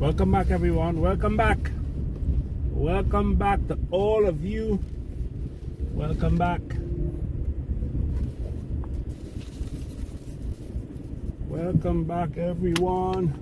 Welcome back, everyone. Welcome back. Welcome back to all of you. Welcome back. Welcome back, everyone.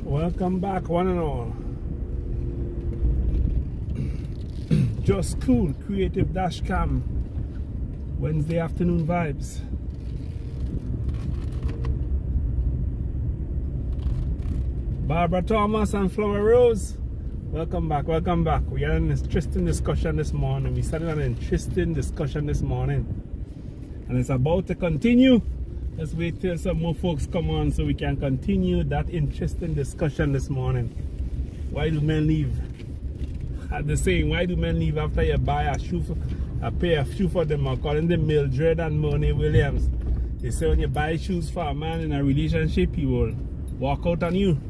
Welcome back, one and all. Just Cool Creative Dashcam Wednesday afternoon vibes. Barbara Thomas and Flower Rose, welcome back, welcome back. We had an interesting discussion this morning. We started an interesting discussion this morning, and it's about to continue. Let's wait till some more folks come on so we can continue that interesting discussion this morning. Why do men leave? At the saying, why do men leave after you buy a pair of shoes for them? According to Mildred and Monet Williams, they say when you buy shoes for a man in a relationship, he will walk out on you.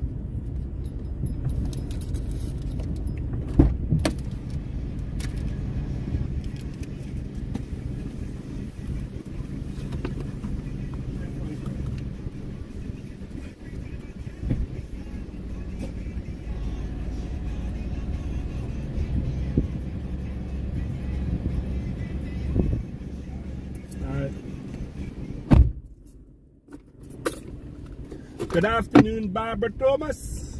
Good afternoon, Barbara Thomas.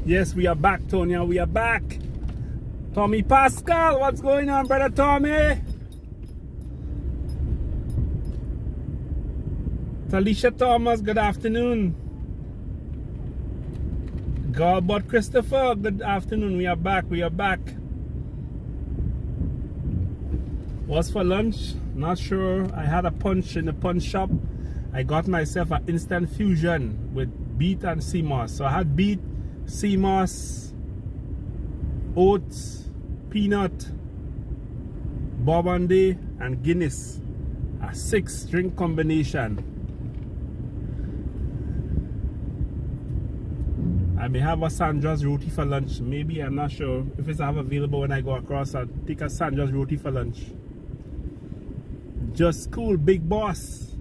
Yes, we are back, Tonya. We are back. Tommy Pascal, what's going on, brother Tommy? Talisha Thomas, good afternoon. Galbot Christopher, good afternoon. We are back. We are back. What's for lunch? Not sure. I had a punch in the punch shop. I got myself an instant fusion with beet and sea moss. So I had beet, sea moss, oats, peanut, Bourbon and Guinness. A 6-drink combination. I may have a Sandra's roti for lunch. Maybe, I'm not sure. If it's available when I go across, I'll take a Sandra's roti for lunch. Just Cool, big boss.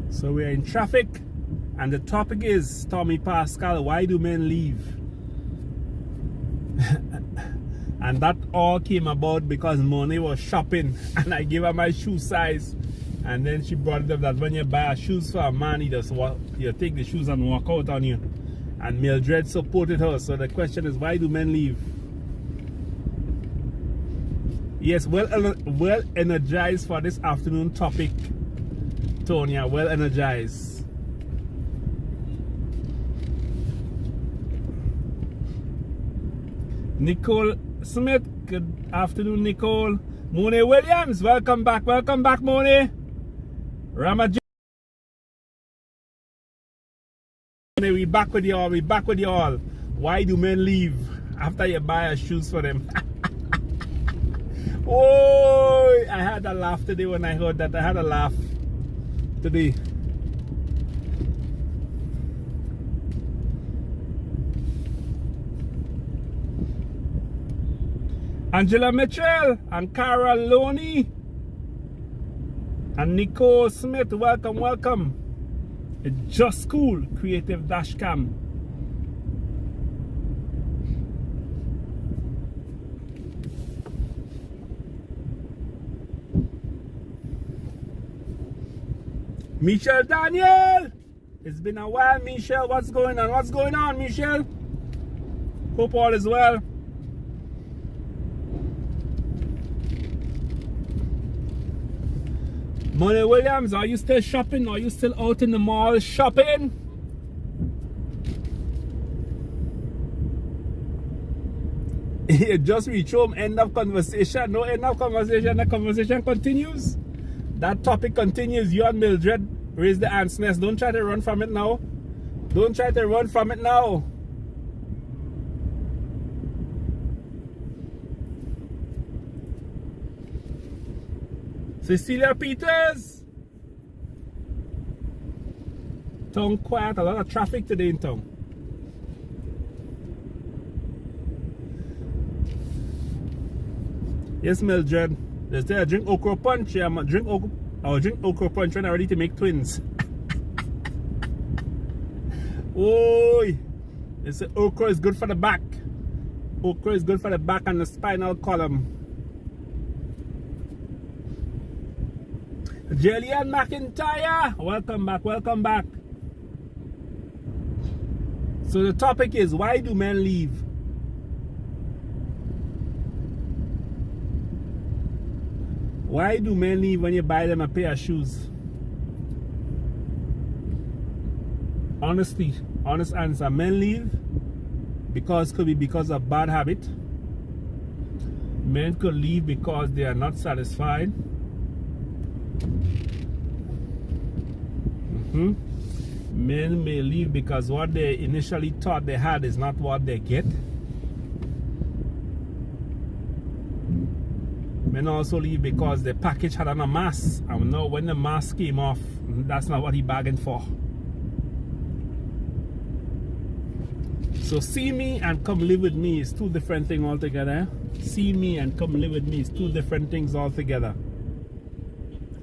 So we're in traffic, and the topic is Tommy Pascal, why do men leave? And that all came about because Monet was shopping and I gave her my shoe size. And then she brought it up that when you buy shoes for a man, he just you take the shoes and walk out on you. And Mildred supported her. So the question is, why do men leave? Yes, well energized for this afternoon topic, Tonya. Well energized. Nicole Smith, good afternoon, Nicole. Monet Williams, welcome back, Monet. Ramajan, we back with y'all, Why do men leave after you buy shoes for them? Oh, I had a laugh today when I heard that. I had a laugh today. Angela Mitchell and Cara Loney and Nicole Smith, welcome. It's Just Cool Creative Dashcam. Michelle Daniel, it's been a while, Michelle. What's going on, Michelle? Hope all is well. Money Williams, are you still shopping? Are you still out in the mall shopping? You just reach home, end of conversation. No end of conversation, the conversation continues. That topic continues. You and Mildred raise the ant's nest. Don't try to run from it now. Don't try to run from it now. Cecilia Peters. Town quiet, a lot of traffic today in town. Yes, Mildred. They say I drink okra punch. Yeah, I drink okra punch when I'm ready to make twins. Oi! They say okra is good for the back. Okra is good for the back and the spinal column. Jillian McIntyre, welcome back, welcome back. So the topic is, why do men leave? Why do men leave when you buy them a pair of shoes? Honestly, honest answer, men leave could be because of bad habit. Men could leave because they are not satisfied. Men may leave because what they initially thought they had is not what they get. Men also leave because the package had on a mask, and now when the mask came off, that's not what he bargained for. So see me and come live with me is two different things altogether. See me and come live with me is two different things altogether.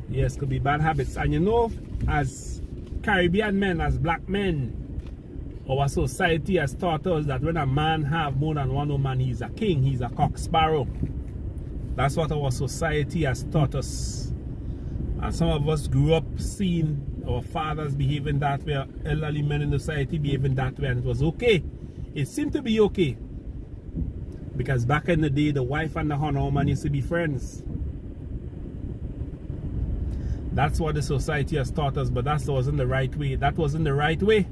Yes, could be bad habits. And you know, as Caribbean men, as black men, our society has taught us that when a man have more than one woman, he's a king, he's a cock sparrow. That's what our society has taught us. And some of us grew up seeing our fathers behaving that way, elderly men in the society behaving that way, and it was okay. It seemed to be okay. Because back in the day, the wife and the honor woman used to be friends. That's what the society has taught us, but that wasn't the right way. That wasn't the right way.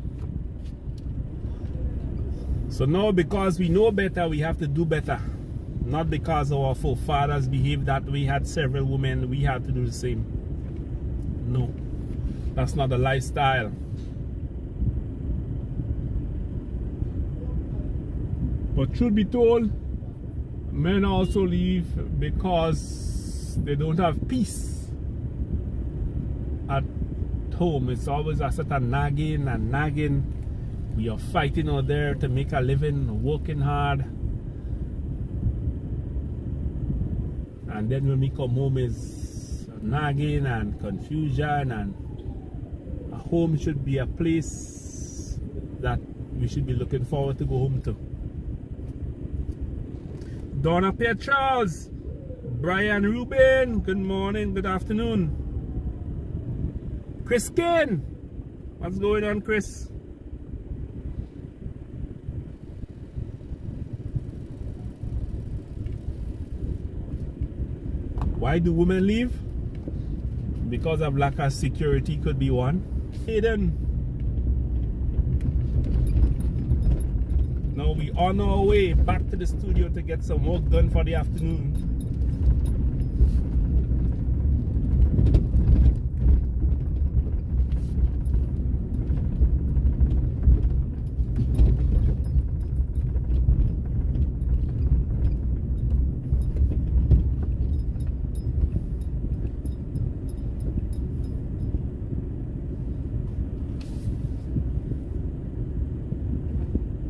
So now, because we know better, we have to do better. Not because our forefathers behaved that way, had several women, we have to do the same. No, that's not the lifestyle. But truth be told, men also leave because they don't have peace at home. It's always a sort of nagging and nagging. We are fighting out there to make a living, working hard. And then when we come home is nagging and confusion, and a home should be a place that we should be looking forward to go home to. Donna Pierre Charles, Brian Rubin, good morning, good afternoon. Chris Kane, what's going on, Chris? Why do women leave? Because of lack of security could be one. Hayden. Now we on our way back to the studio to get some work done for the afternoon.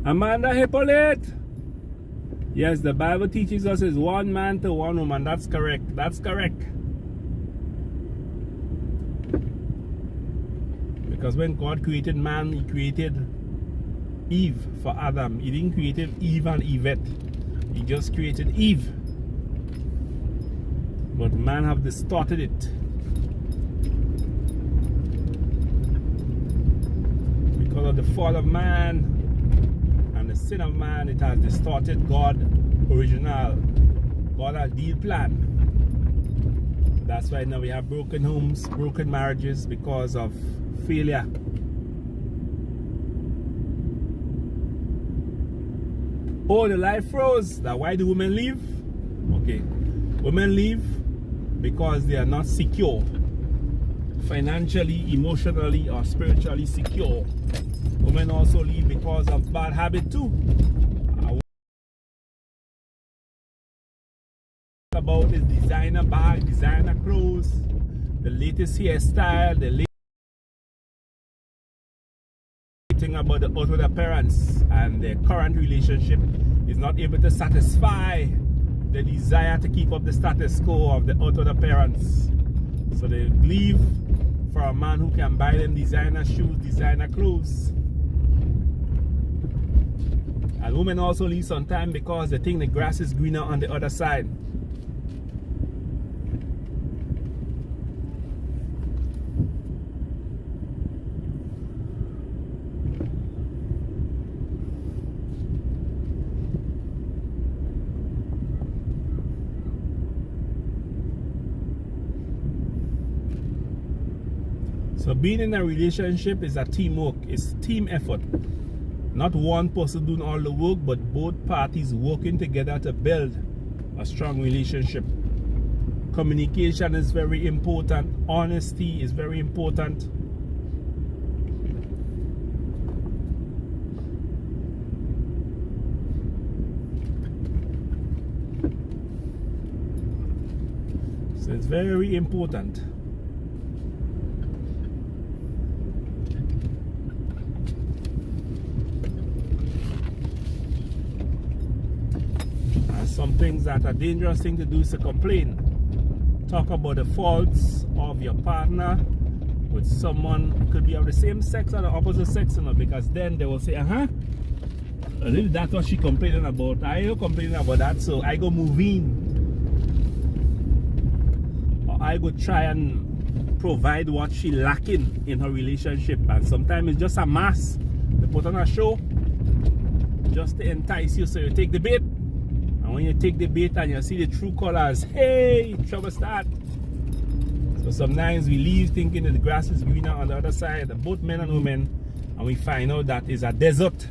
Amanda Hippolyte. Yes, the Bible teaches us is one man to one woman. That's correct. That's correct. Because when God created man, he created Eve for Adam. He didn't create Eve and Yvette. He just created Eve. But man have distorted it. Because of the fall of man, the sin of man, it has distorted God's original, God's ideal plan. That's why now we have broken homes, broken marriages because of failure. Oh, the light froze. That why do women leave? Okay. Women leave because they are not secure. Financially, emotionally, or spiritually secure. Women also leave because of bad habit too. About his designer bag, designer clothes, the latest hairstyle, the latest thing about the out with the parents, and their current relationship is not able to satisfy the desire to keep up the status quo of the out with the parents. So they leave for a man who can buy them designer shoes, designer clothes. And women also leave sometimes because they think the grass is greener on the other side. So being in a relationship is a teamwork, it's team effort. Not one person doing all the work, but both parties working together to build a strong relationship. Communication is very important. Honesty is very important. So it's very important. Some things that are dangerous thing to do is to complain. Talk about the faults of your partner with someone who could be of the same sex or the opposite sex, you know, because then they will say, that's what she complaining about. I ain't complaining about that, so I go move in. Or I go try and provide what she lacking in her relationship. And sometimes it's just a mask they put on a show just to entice you, so you take the bait. And when you take the bait and you see the true colors, hey, trouble start. So sometimes we leave thinking that the grass is greener on the other side, both men and women, and we find out that it's a desert.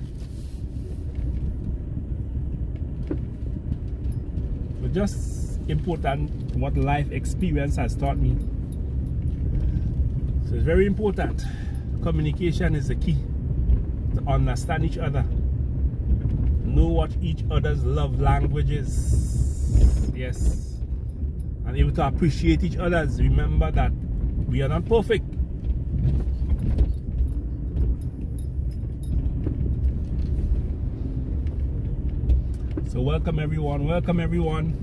But just important what life experience has taught me. So it's very important. Communication is the key to understand each other. Know what each other's love language is. Yes. And able to appreciate each other's. Remember that we are not perfect. So welcome everyone. Welcome everyone.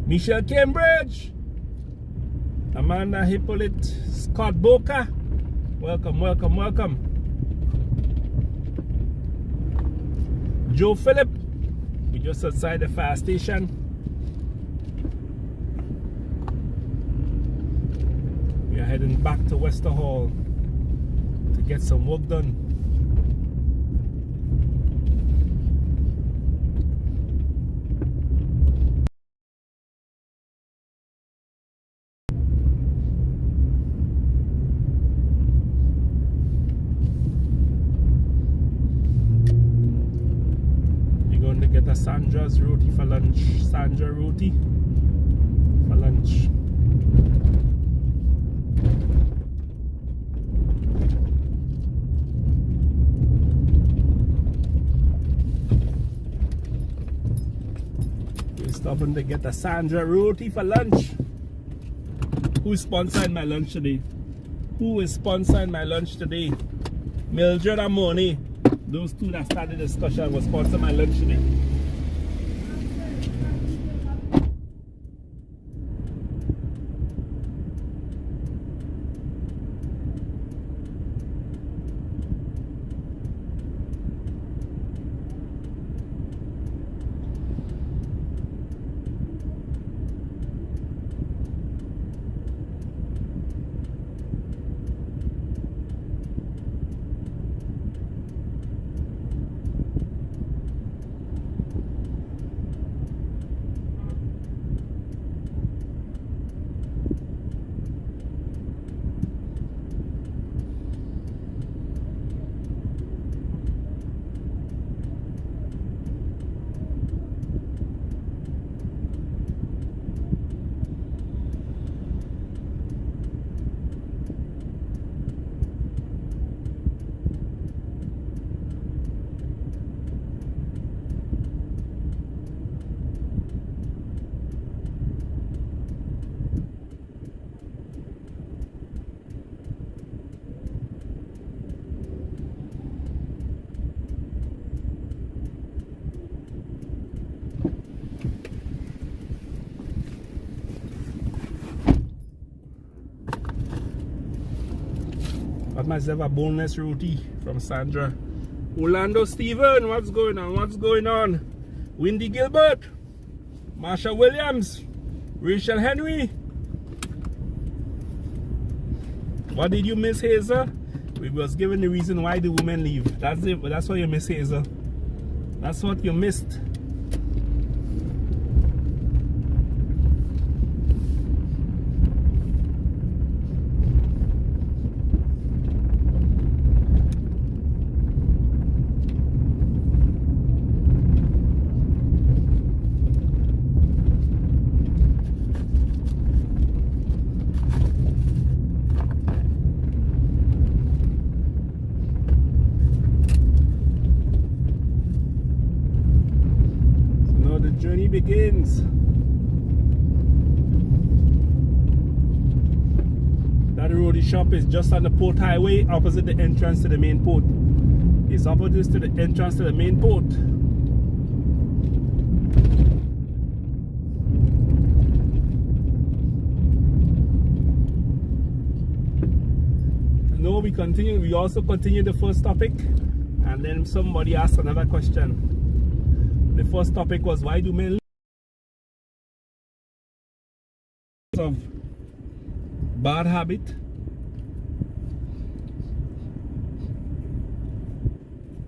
Michelle Cambridge. Amanda Hippolyte, Scott Boca, welcome, welcome, welcome. Joe Phillip, we just outside the fire station. We are heading back to Wester Hall to get some work done. Get a Sandra's roti for lunch. Sandra roti for lunch. We're stopping to get a Sandra roti for lunch. Who's sponsoring my lunch today? Who is sponsoring my lunch today? Mildred and Moni. Those two that started the discussion will sponsor my lunch today. Got myself a boneless roti from Sandra. Orlando Steven, what's going on? What's going on? Windy Gilbert, Marsha Williams, Rachel Henry. What did you miss, Hazel? We was given the reason why the women leave. That's it. That's what you missed, Hazel. That's what you missed. Journey begins. That roadie shop is just on the port highway, opposite the entrance to the main port. It's opposite to the entrance to the main port. No, we also continue the first topic, and then somebody asked another question. The first topic was, why do men leave? Of bad habit,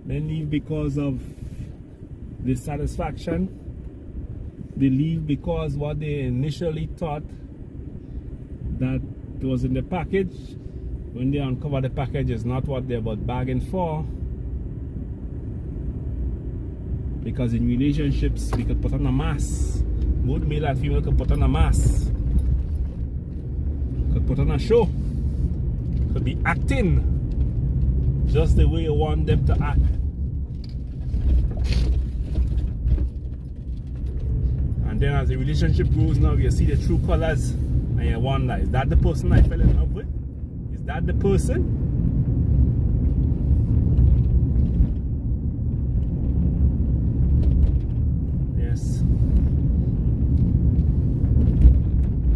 men leave because of dissatisfaction. They leave because what they initially thought that was in the package, when they uncover the package, is not what they were bargained for. Because in relationships, we could put on a mask. Both male and female could put on a mask. Could put on a show. Could be acting just the way you want them to act. And then as the relationship grows now, you see the true colors and you wonder, is that the person I fell in love with? Is that the person?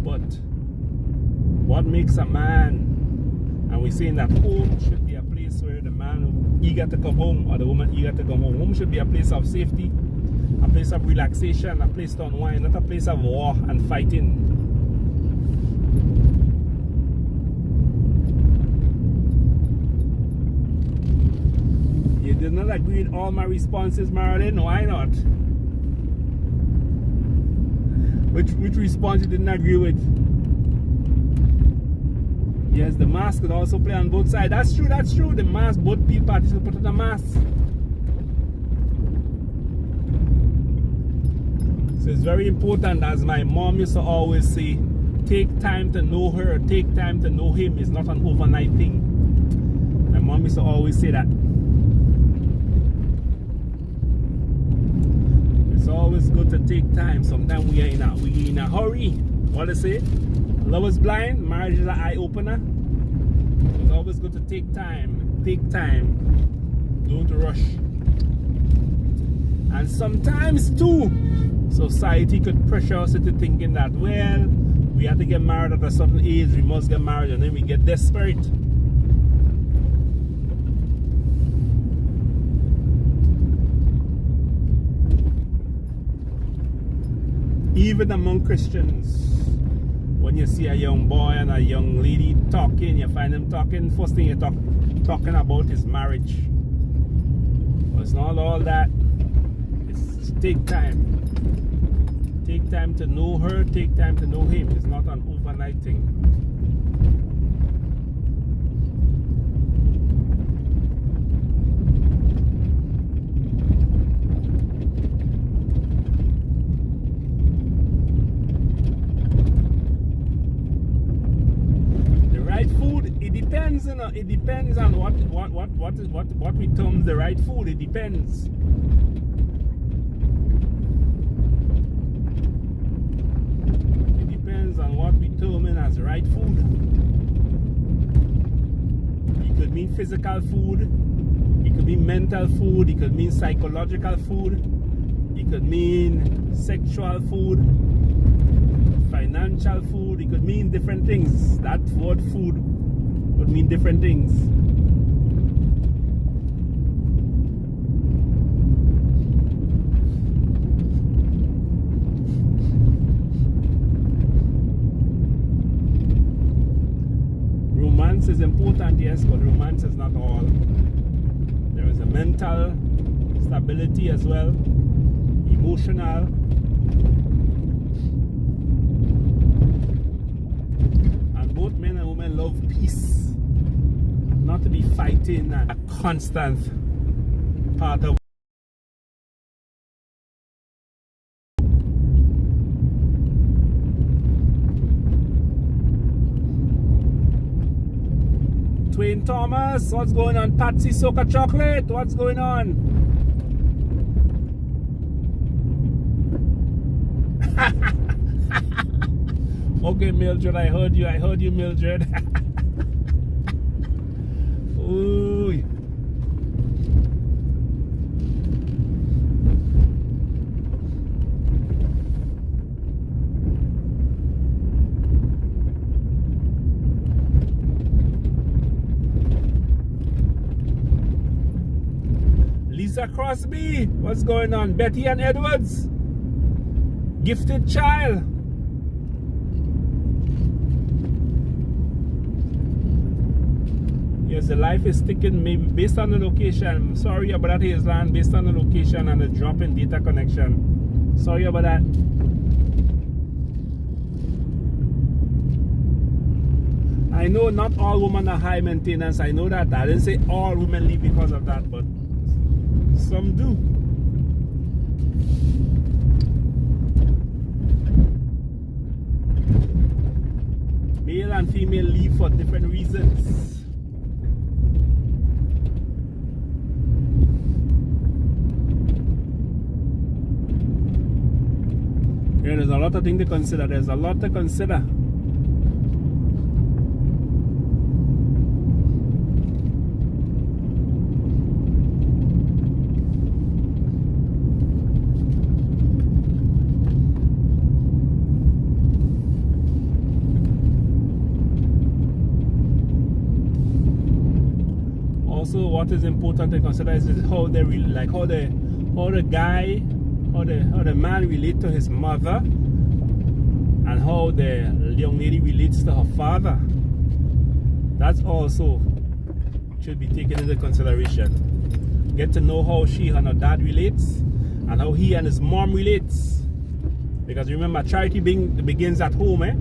But what makes a man, and we're saying that home should be a place where the man eager to come home or the woman eager to come home. Home should be a place of safety, a place of relaxation, a place to unwind, not a place of war and fighting. You did not agree with all my responses, Marilyn? Why not? Which response you didn't agree with? Yes, the mask could also play on both sides. That's true, that's true. The mask, both parties will put on a mask. So it's very important, as my mom used to always say, take time to know her, take time to know him. It's not an overnight thing. My mom used to always say that. It's always good to take time. Sometimes we are in a hurry. What they say? Love is blind, marriage is an eye-opener. It's always good to take time. Take time. Don't rush. And sometimes too, society could pressure us into thinking that, well, we have to get married at a certain age, we must get married, and then we get desperate. Even among Christians, when you see a young boy and a young lady talking, you find them talking, first thing you're talking about is marriage. But it's not all that. It's take time. Take time to know her, take time to know him. It's not an overnight thing. It depends on what we term the right food. It depends. It depends on what we term as the right food. It could mean physical food. It could mean mental food. It could mean psychological food. It could mean sexual food, financial food. It could mean different things. That word food would mean different things. Romance is important, yes, but romance is not all. There is a mental stability as well, emotional. And both men and women love peace, not to be fighting and a constant part of. Twain Thomas, what's going on? Patsy Soca Chocolate, what's going on? Okay, Mildred, I heard you, Mildred. Ooh. Lisa Crosby, what's going on? Betty and Edwards, gifted child. Yes, the life is ticking, maybe based on the location. Sorry about that, Hazeland, based on the location and the drop in data connection. Sorry about that. I know not all women are high maintenance. I know that. I didn't say all women leave because of that, but some do. Male and female leave for different reasons. Yeah, there's a lot of things to consider. There's a lot to consider. Also, what is important to consider is how they like how the man relate to his mother, and how the young lady relates to her father. That's also should be taken into consideration. Get to know how she and her dad relates, and how he and his mom relates. Because remember, charity begins at home, eh?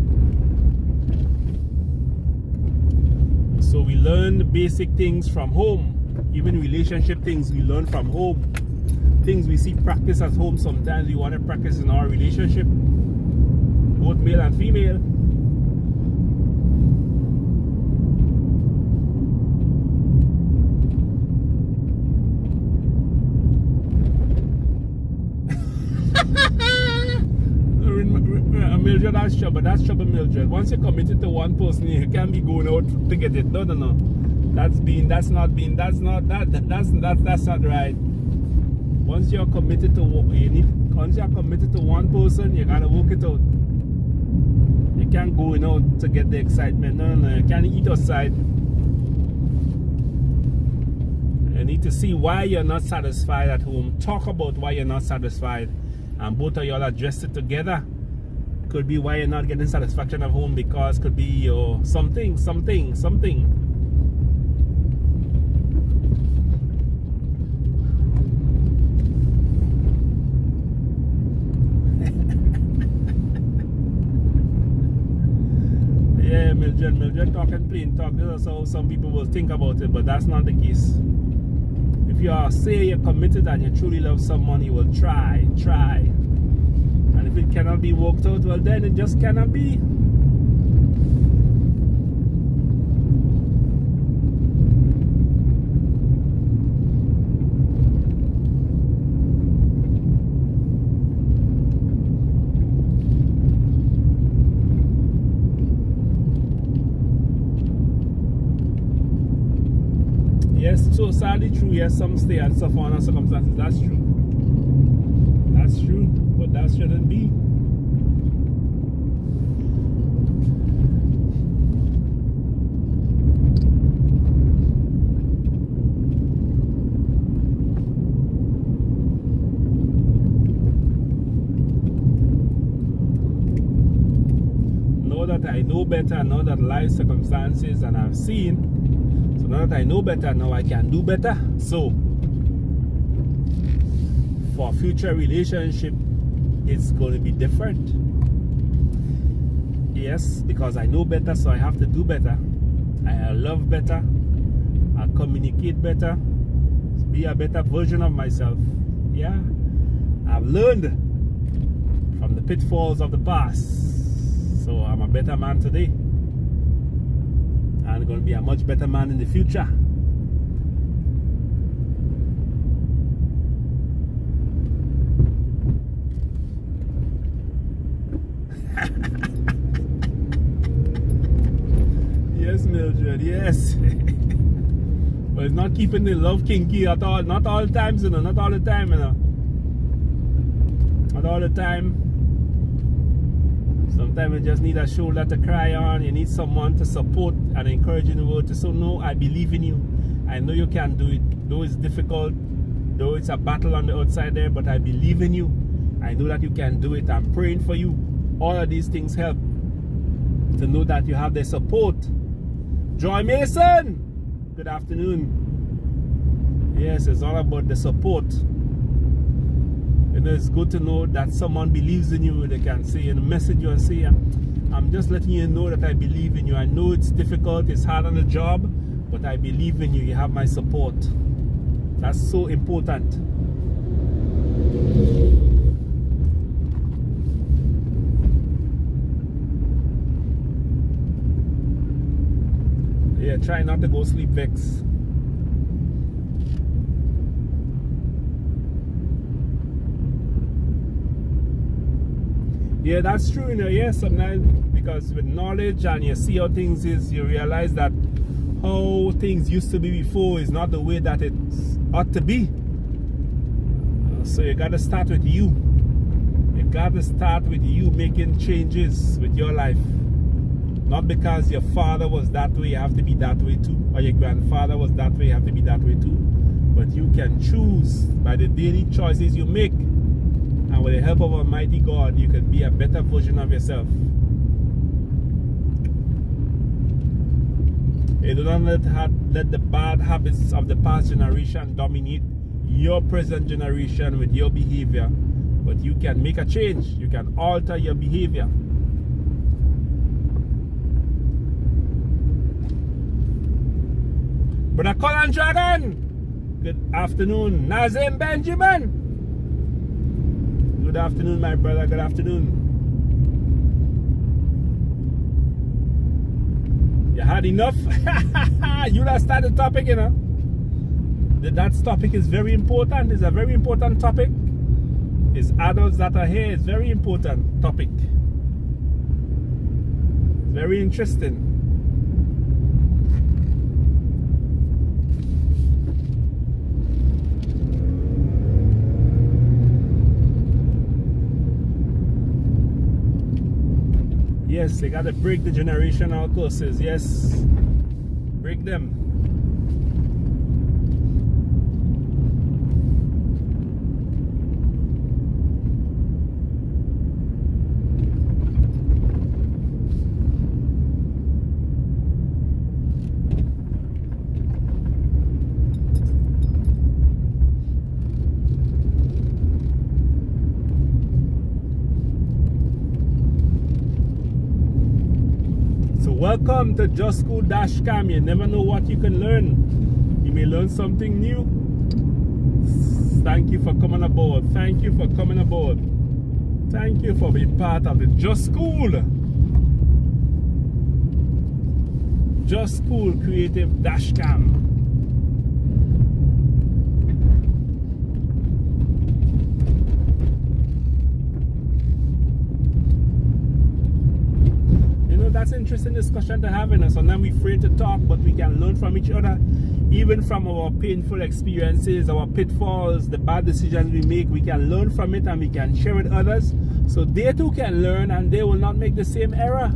So we learn the basic things from home. Even relationship things we learn from home. Things we see practice at home, sometimes we want to practice in our relationship, both male and female. Mildred, that's trouble. That's trouble, Mildred. Once you're committed to one person, you can't be going out to get it. No. That's not right. Once you're committed to one person, you gotta work it out. You can't go out to get the excitement. No. You can't eat outside. You need to see why you're not satisfied at home. Talk about why you're not satisfied, and both of y'all address it together. Could be why you're not getting satisfaction at home, because could be your something. Yeah, Mildred talking plain talk. This is how some people will think about it, but that's not the case. If you say you're committed and you truly love someone, you will try. And if it cannot be worked out, well then it just cannot be. Yes, so sadly true, yes, some stay and suffer under circumstances. That's true. But that shouldn't be. I know better, now that life circumstances and I've seen, so now that I know better, now I can do better. So for future relationship, it's going to be different. Yes, because I know better, so I have to do better. I love better, I communicate better, be a better version of myself. Yeah, I've learned from the pitfalls of the past, so I'm a better man today. I'm going to be a much better man in the future. Yes, Mildred, yes. But it's not keeping the love kinky at all. Not all the times, you know. Not all the time, you know. Not all the time. Sometimes you just need a shoulder to cry on. You need someone to support and encourage you in the world to say, no, I believe in you. I know you can do it. Though it's difficult, though it's a battle on the outside there, but I believe in you. I know that you can do it. I'm praying for you. All of these things help to know that you have their support. Joy Mason, good afternoon. Yes, it's all about the support. You know, it's good to know that someone believes in you. They can say and message you and say, I'm just letting you know that I believe in you. I know it's difficult, it's hard on the job, but I believe in you. You have my support. That's so important. Yeah, try not to go sleep vexed. Yeah, that's true, you know. Yeah, sometimes because with knowledge and you see how things is, you realize that how things used to be before is not the way that it ought to be. So you got to start with you. You got to start with you making changes with your life. Not because your father was that way, you have to be that way too. Or your grandfather was that way, you have to be that way too. But you can choose by the daily choices you make. And with the help of Almighty God, you can be a better version of yourself. You do not let the bad habits of the past generation dominate your present generation with your behavior. But you can make a change. You can alter your behavior. Brother Colin Dragon, good afternoon. Nazim Benjamin, good afternoon, my brother. Good afternoon. You had enough? You that started the topic, you know. That topic is very important. It's a very important topic. It's adults that are here. It's very important topic. Very interesting. Yes, they got to break the generational curses. Yes, break them. Welcome to Just School Dashcam. You never know what you can learn. You may learn something new. Thank you for coming aboard. Thank you for coming aboard. Thank you for being part of the Just School. Just School Creative Dashcam. That's an interesting discussion to have, and sometimes we're afraid to talk, but we can learn from each other, even from our painful experiences, our pitfalls, the bad decisions we make. We can learn from it and we can share with others, so they too can learn and they will not make the same error.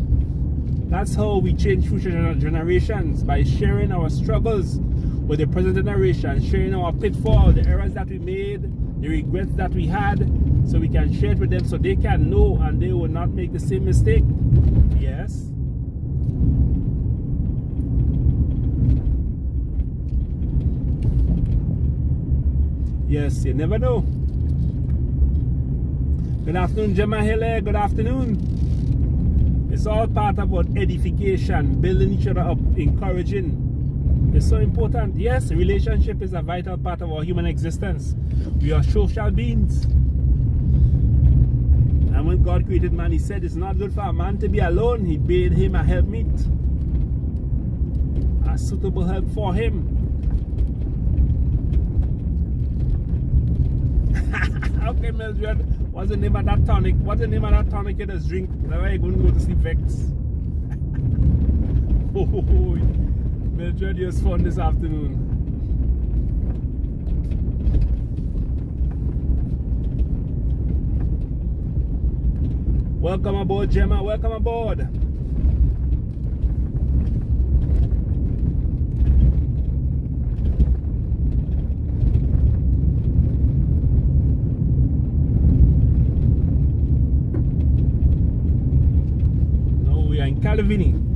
That's how we change future generations, by sharing our struggles with the present generation, sharing our pitfalls, the errors that we made, the regrets that we had, so we can share it with them so they can know and they will not make the same mistake. Yes. Yes, you never know. Good afternoon, Gemma Hille. Good afternoon. It's all part of what edification, building each other up, encouraging. It's so important. Yes, relationship is a vital part of our human existence. We are social beings. And when God created man, he said it's not good for a man to be alone. He bade him a helpmeet, a suitable help for him. Okay, Mildred, what's the name of that tonic? What's the name of that tonic you just drink? Whenever you going to go to sleep vexed. Oh, Mildred, it was fun this afternoon. Welcome aboard, Gemma. Welcome aboard. No, we are in Calavini.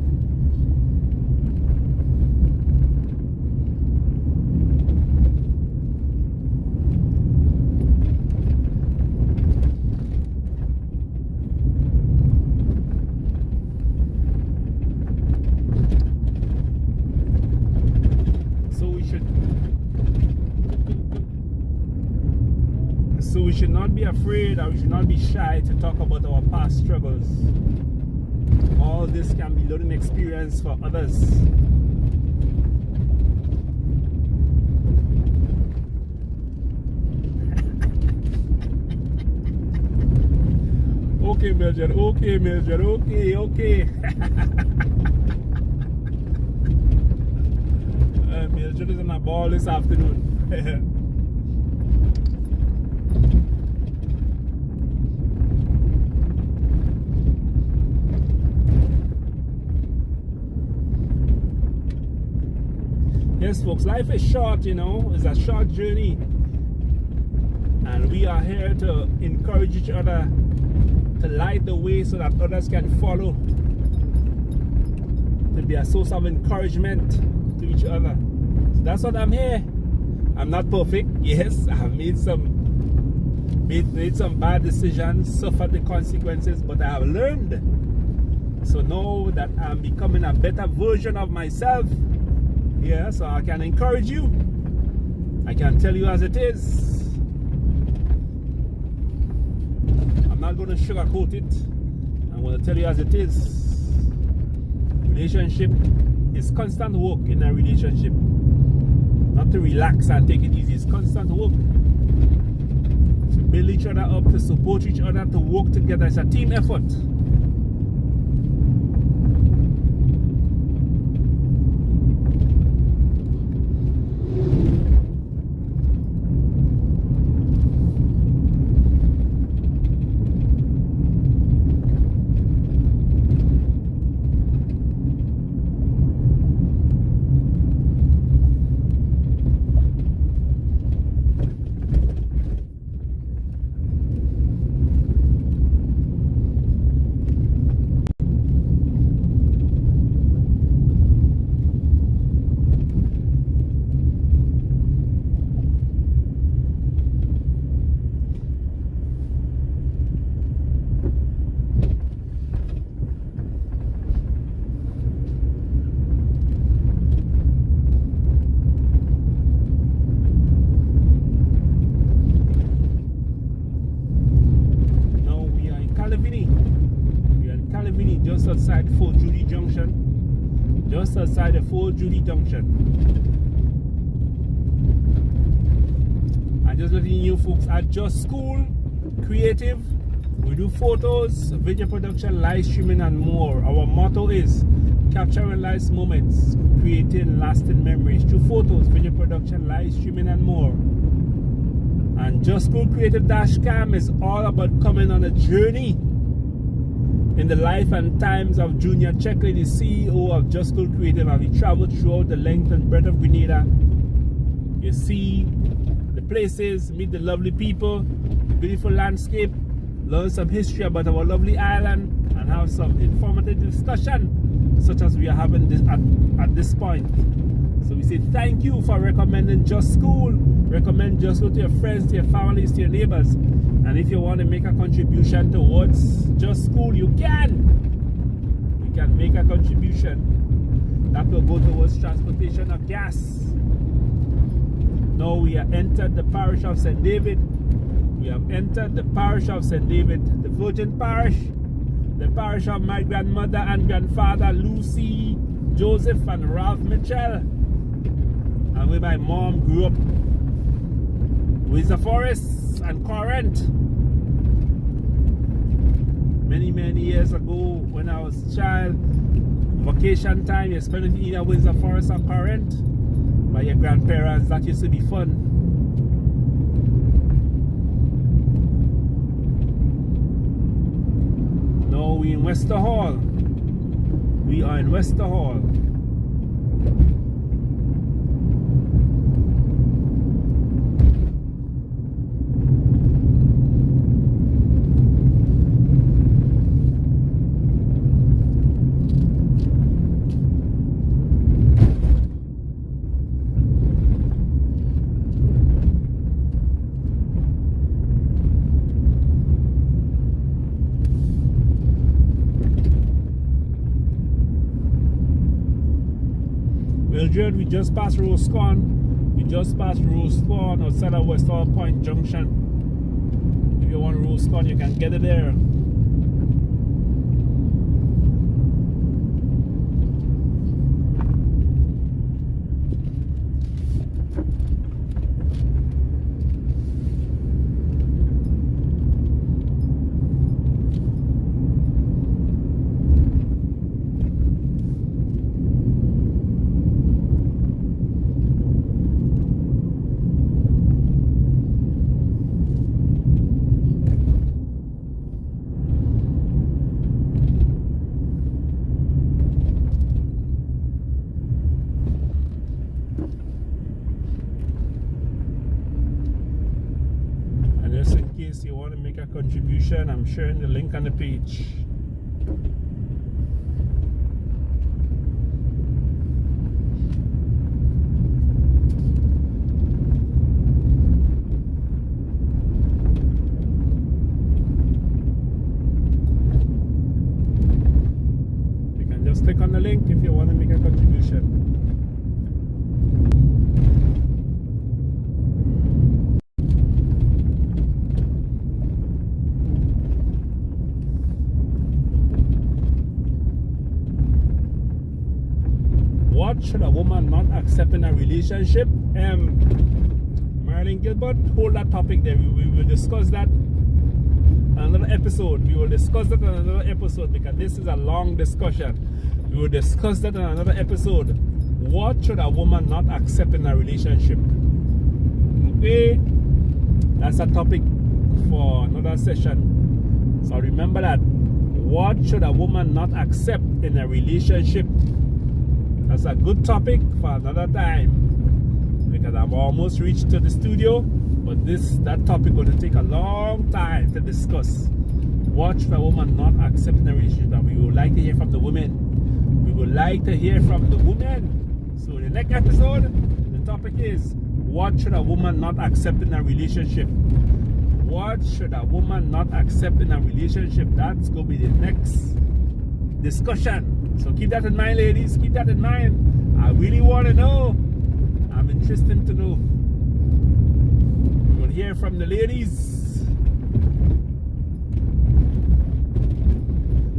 So we should not be afraid, or we should not be shy to talk about our past struggles. All this can be learning experience for others. Okay, Mildred. Okay, Mildred. Okay, okay. Mildred is on a ball this afternoon. Yes, folks, life is short, you know. It's a short journey. And we are here to encourage each other, to light the way so that others can follow, to be a source of encouragement to each other. So that's what I'm here. I'm not perfect. Yes, I've made some bad decisions, suffered the consequences, but I have learned. So know that I'm becoming a better version of myself. Yeah, so I can encourage you. I can tell you as it is. I'm not going to sugarcoat it. I'm going to tell you as it is. Relationship is constant work in a relationship. Not to relax and take it easy. It's constant work. To build each other up, to support each other, to work together. It's a team effort. Just outside Fort Judy Junction. Just outside the Fort Judy Junction. And just letting you folks at Just School Creative, we do photos, video production, live streaming and more. Our motto is capturing life's moments, creating lasting memories through photos, video production, live streaming and more. And Just School Creative Dashcam is all about coming on a journey in the life and times of Junior Checkley, the CEO of Just School Creative, and we travel throughout the length and breadth of Grenada. You see the places, meet the lovely people, the beautiful landscape, learn some history about our lovely island, and have some informative discussion such as we are having this at this point. So we say thank you for recommending Just School. Recommend Just School to your friends, to your families, to your neighbors. And if you want to make a contribution towards Just School, you can. You can make a contribution that will go towards transportation of gas. Now we have entered the parish of St. David. We have entered the parish of St. David, the Virgin Parish, the parish of my grandmother and grandfather, Lucy, Joseph, and Ralph Mitchell, and where my mom grew up, Windsor Forest and Corinth. Many years ago, when I was a child, vacation time, you spend it either Windsor Forest or Corinth by your grandparents. That used to be fun. Now we in Wester Hall. We are in Wester Hall. Mildred, we just passed Rosecon. We just passed Rosecon outside of Westall Point Junction. If you want Rosecon, you can get it there. You want to make a contribution, I'm sharing the link on the page. You can just click on the link if you want to make a contribution. What should a woman not accept in a relationship? Marilyn Gilbert, hold that topic there. We will discuss that in another episode. We will discuss that in another episode because this is a long discussion. We will discuss that in another episode. What should a woman not accept in a relationship? Okay, that's a topic for another session. So remember that. What should a woman not accept in a relationship? That's a good topic for another time because I'm almost reached to the studio, but that topic going to take a long time to discuss. What should a woman not accept in a relationship? And we would like to hear from the women. We would like to hear from the women. So in the next episode, the topic is what should a woman not accept in a relationship? What should a woman not accept in a relationship? That's going to be the next discussion. So keep that in mind, ladies. Keep that in mind. I really want to know. I'm interested to know. We'll hear from the ladies.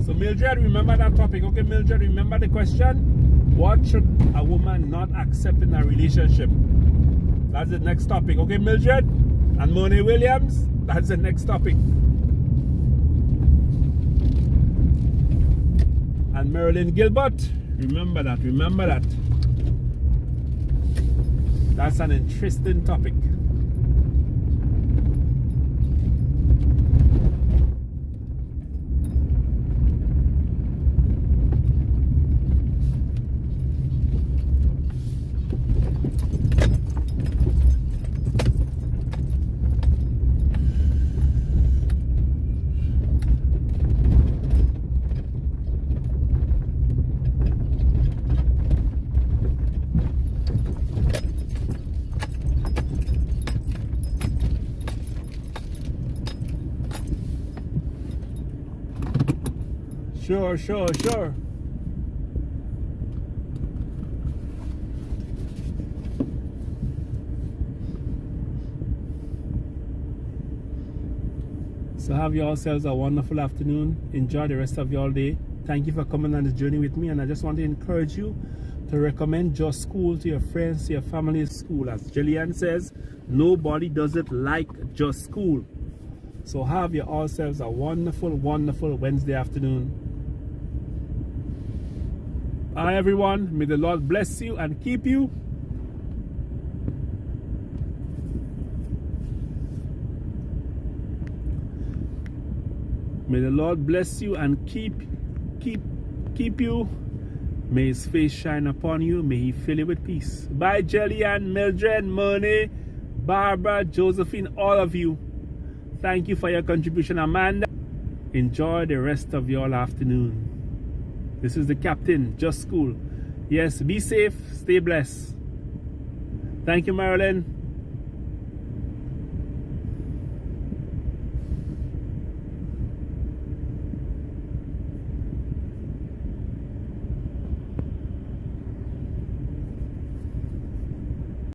So Mildred, remember that topic. Okay, Mildred, remember the question. What should a woman not accept in a relationship? That's the next topic. Okay, Mildred and Monet Williams. That's the next topic. And Marilyn Gilbert, remember that, remember that. That's an interesting topic. Sure. So have yourselves a wonderful afternoon. Enjoy the rest of your day. Thank you for coming on this journey with me, and I just want to encourage you to recommend Just School to your friends, to your family's school. As Jillian says, nobody does it like Just School. So have yourselves a wonderful Wednesday afternoon. Bye everyone. May the Lord bless you and keep you. May the Lord bless you and keep you. May his face shine upon you. May he fill you with peace. Bye, Jillian, Mildred, Moni, Barbara, Josephine, all of you. Thank you for your contribution, Amanda. Enjoy the rest of your afternoon. This is the captain, Just School. Yes, be safe, stay blessed. Thank you, Marilyn.